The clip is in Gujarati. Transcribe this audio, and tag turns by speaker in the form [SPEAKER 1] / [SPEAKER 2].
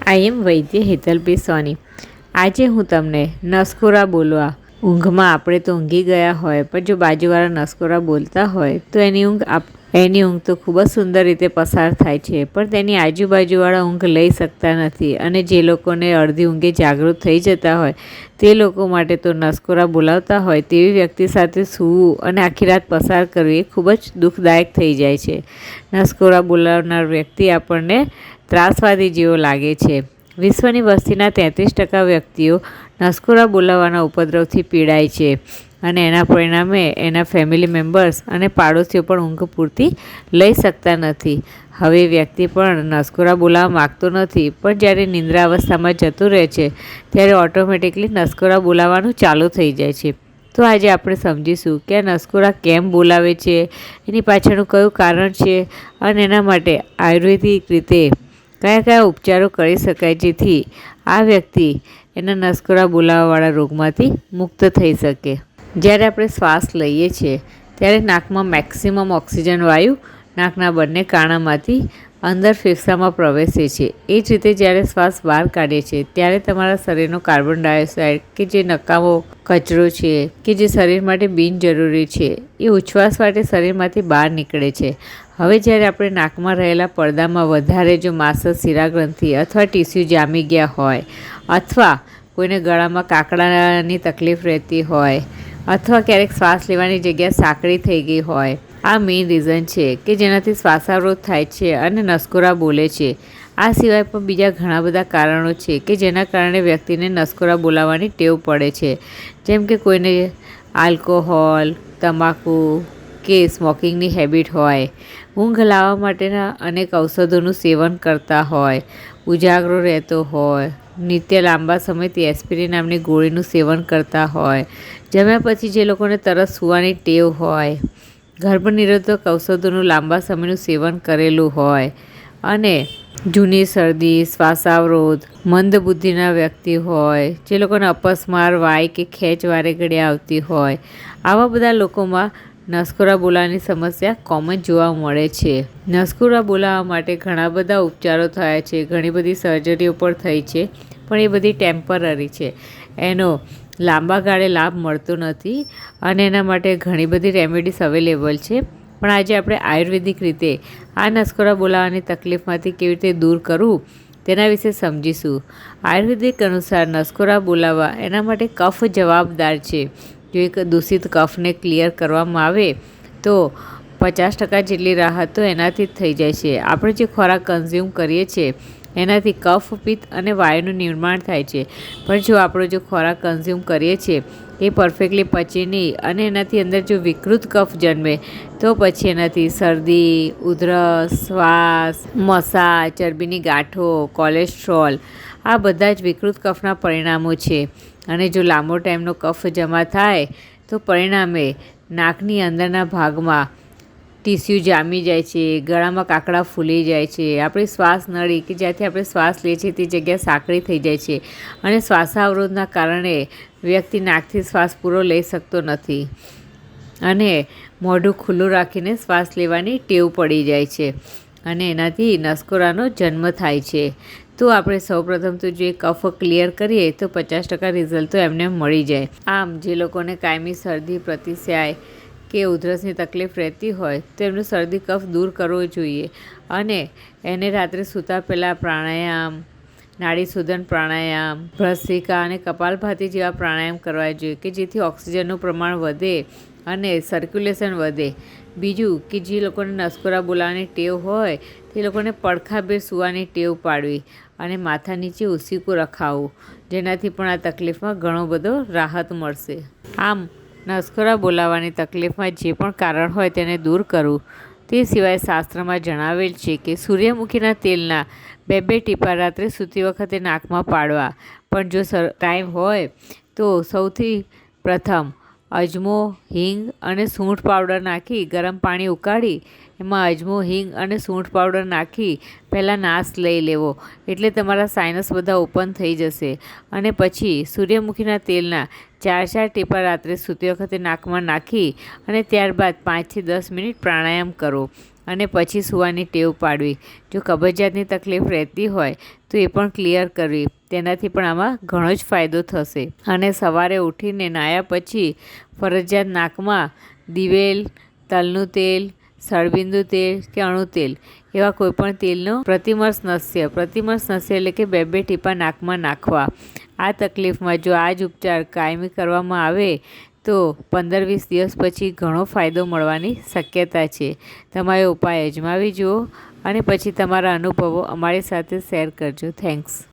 [SPEAKER 1] આઈ એમ વૈદ્ય હેતલબી સોની. આજે હું તમને નસકોરા બોલવા, ઊંઘમાં આપણે તો ઊંઘી ગયા હોય પણ જો બાજુવાળા નસકોરા બોલતા હોય તો એની ઊંઘ તો ખૂબ જ સુંદર રીતે પસાર થાય છે, પણ તેની આજુબાજુવાળા ઊંઘ લઈ શકતા નથી. અને જે લોકોને અડધી ઊંઘે જાગૃત થઈ જતા હોય તે લોકો માટે તો નસકોરા બોલાવતા હોય તેવી વ્યક્તિ સાથે સૂવું અને આખી રાત પસાર કરવી એ ખૂબ જ દુઃખદાયક થઈ જાય છે. નસકોરા બોલાવનાર વ્યક્તિ આપણને ત્રાસવાદી જેવો લાગે છે. વિશ્વની વસ્તીના 33% વ્યક્તિઓ નસકોરા બોલાવવાના ઉપદ્રવથી પીડાય છે અને એના પરિણામે એના ફેમિલી મેમ્બર્સ અને પાડોશીઓ પણ ઊંઘ પૂરતી લઈ શકતા નથી. હવે વ્યક્તિ પણ નસકોરા બોલાવવા માગતો નથી, પણ જ્યારે નિંદ્રા અવસ્થામાં જતું રહે છે ત્યારે ઓટોમેટિકલી નસકોરા બોલાવવાનું ચાલુ થઈ જાય છે. તો આજે આપણે સમજીશું કે આ નસકોરા કેમ બોલાવે છે, એની પાછળનું કયું કારણ છે અને એના માટે આયુર્વેદિક રીતે કયા કયા ઉપચારો કરી શકાય જેથી આ વ્યક્તિ એના નસકોરા બોલાવવાવાળા રોગમાંથી મુક્ત થઈ શકે. જ્યારે આપણે શ્વાસ લઈએ છીએ ત્યારે નાકમાં મેક્સિમમ ઓક્સિજન વાયુ નાકના બંને કાણામાંથી અંદર ફેફસામાં પ્રવેશે છે. એ જ રીતે જ્યારે શ્વાસ બહાર કાઢીએ છીએ ત્યારે તમારા શરીરનો કાર્બન ડાયોક્સાઇડ કે જે નકામો કચરો છે કે જે શરીર માટે બિનજરૂરી છે એ ઉચ્છ્વાસ માટે શરીરમાંથી બહાર નીકળે છે. હવે જ્યારે આપણે નાકમાં રહેલા પડદામાં વધારે જો માસલ શિરાગ્રંથિ અથવા ટીસ્યુ જામી ગયા હોય, અથવા કોઈને ગળામાં કાકડાની તકલીફ રહેતી હોય, અથવા ક્યારેક શ્વાસ લેવાની જગ્યા સાંકડી થઈ ગઈ હોય, આ મેઇન રીઝન છે કે જેનાથી શ્વાસાવરોધ થાય છે અને નસકોરા બોલે છે. આ સિવાય પણ બીજા ઘણા બધા કારણો છે કે જેના કારણે વ્યક્તિને નસકોરા બોલાવવાની ટેવ પડે છે, જેમ કે કોઈને આલ્કોહોલ, તમાકુ કે સ્મોકિંગની હેબિટ હોય, ઊંઘ લાવવા માટેના અનેક ઔષધોનું સેવન કરતા હોય, ઉજાગરો રહેતો હોય, નિત્ય લાંબા સમયથી એસ્પિરિન નામની ગોળીનું સેવન કરતા હોય, જમ્યા પછી જે લોકોને તરત સૂવાની ટેવ હોય, ગર્ભનિરોધક ઔષધોનું લાંબા સમયનું સેવન કરેલું હોય અને જૂની શરદી, શ્વાસાવરોધ, મંદ બુદ્ધિના વ્યક્તિ હોય, જે લોકોને અપસ્માર, વાય કે ખેંચ વારે ઘડી આવતી હોય, આવા બધા લોકોમાં નસકોરા બોલાવાની સમસ્યા કોમન જોવા મળે છે. નસકોરા બોલાવવા માટે ઘણા બધા ઉપચારો થયા છે, ઘણી બધી સર્જરીઓ પણ થઈ છે, પણ એ બધી ટેમ્પરરી છે. એનો લાંબા ગાળે લાભ મળતો નથી અને એના માટે ઘણી બધી રેમેડીઝ અવેલેબલ છે. પણ આજે આપણે આયુર્વેદિક રીતે આ નસકોરા બોલાવવાની તકલીફમાંથી કેવી રીતે દૂર કરવું તેના વિશે સમજીશું. આયુર્વેદિક અનુસાર નસકોરા બોલાવવા એના માટે કફ જવાબદાર છે. જો એક દૂષિત કફને ક્લિયર કરવામાં આવે તો 50% જેટલી રાહત તો એનાથી જ થઈ જાય છે. આપણે જે ખોરાક કન્ઝ્યુમ કરીએ છીએ એનાથી કફ, પિત્ત અને વાયુનું નિર્માણ થાય છે, પણ જો આપણો જો ખોરાક કન્ઝ્યુમ કરીએ છીએ એ પરફેક્ટલી પચે નહીં અને એનાથી અંદર જો વિકૃત કફ જન્મે તો પછી એનાથી શરદી, ઉધરસ, શ્વાસ, મસા, ચરબીની ગાંઠો, કોલેસ્ટ્રોલ આ બધા જ વિકૃત કફના પરિણામો છે. અને જો લાંબો ટાઈમનો કફ જમા થાય તો પરિણામે નાકની અંદરના ભાગમાં ટીસ્યુ જામી જાય છે, ગળામાં કાકડા ફૂલી જાય છે, આપણી શ્વાસ નળી કે જ્યાંથી આપણે શ્વાસ લઈએ છીએ તે જગ્યા સાંકડી થઈ જાય છે અને શ્વાસાવરોધના કારણે વ્યક્તિ નાકથી શ્વાસ પૂરો લઈ શકતો નથી અને મોઢું ખુલ્લું રાખીને શ્વાસ લેવાની ટેવ પડી જાય છે અને એનાથી નસકોરાનો જન્મ થાય છે. તો આપણે સૌપ્રથમ તો જે કફ ક્લિયર કરીએ તો 50% રિઝલ્ટ તો એમને મળી જાય. આમ જે લોકોને કાયમી શરદી, પ્રતિસાય કે ઉધરસની તકલીફ રહેતી હોય તો એમનું શરદી કફ દૂર કરવો જોઈએ અને એને રાત્રે સૂતા પહેલાં પ્રાણાયામ, નાડી શોધન પ્રાણાયામ, ભસ્ત્રિકા અને કપાલભાતિ જેવા પ્રાણાયામ કરવા જોઈએ કે જેથી ઓક્સિજનનું પ્રમાણ વધે અને સર્ક્યુલેશન વધે. બીજું કે જે લોકોને નસકોરા બોલાવવાની ટેવ હોય તે લોકોને પડખાભેર સૂવાની ટેવ પાડવી અને માથા નીચે ઉસીકું રખાવવું, જેનાથી પણ આ તકલીફમાં ઘણો બધો રાહત મળશે. આમ નસકોરા બોલાવવાની તકલીફમાં જે પણ કારણ હોય તેને દૂર કરવું. તે સિવાય શાસ્ત્રમાં જણાવેલ છે કે સૂર્યમુખીના તેલના 2 ટીપા રાત્રે સૂતી વખતે નાકમાં પાડવા. પણ જો ટાઈમ હોય તો સૌથી પ્રથમ અજમો, હિંગ અને સૂંઠ પાવડર નાખી ગરમ પાણી ઉકાળી એમાં અજમો, હિંગ અને સૂંઠ પાવડર નાખી પહેલાં નાશ લઈ લેવો, એટલે તમારા સાઇનસ બધા ઓપન થઈ જશે. અને પછી સૂર્યમુખીના તેલના 4 ટીપા રાત્રે સૂતી વખતે નાકમાં નાખી અને ત્યારબાદ 5 થી 10 મિનિટ પ્રાણાયામ કરો. અને પછી સૂવાની ટેવ પાડવી. જો કબજિયાતની તકલીફ રહેતી હોય તો એ પણ ક્લિયર કરવી. તેનાથી પણ આમાં ઘણો જ ફાયદો થશે. અને સવારે ઉઠીને નાહ્યા પછી ફરજિયાત નાકમાં દિવેલ, તલનું તેલ, સળબિંદુ તેલ કે અણુ તેલ એવા કોઈપણ તેલનો પ્રતિમર્શ નસ્ય એટલે કે 2-2 ટીપાં નાકમાં નાખવા. આ તકલીફમાં જો આ જ ઉપચાર કાયમી કરવામાં આવે તો 15-20 દિવસ પછી ઘણો ફાયદો મળવાની શક્યતા છે. તમારે ઉપાય અજમાવી જુઓ અને પછી તમારા અનુભવો અમારી સાથે શેર કરજો. થેન્ક્સ.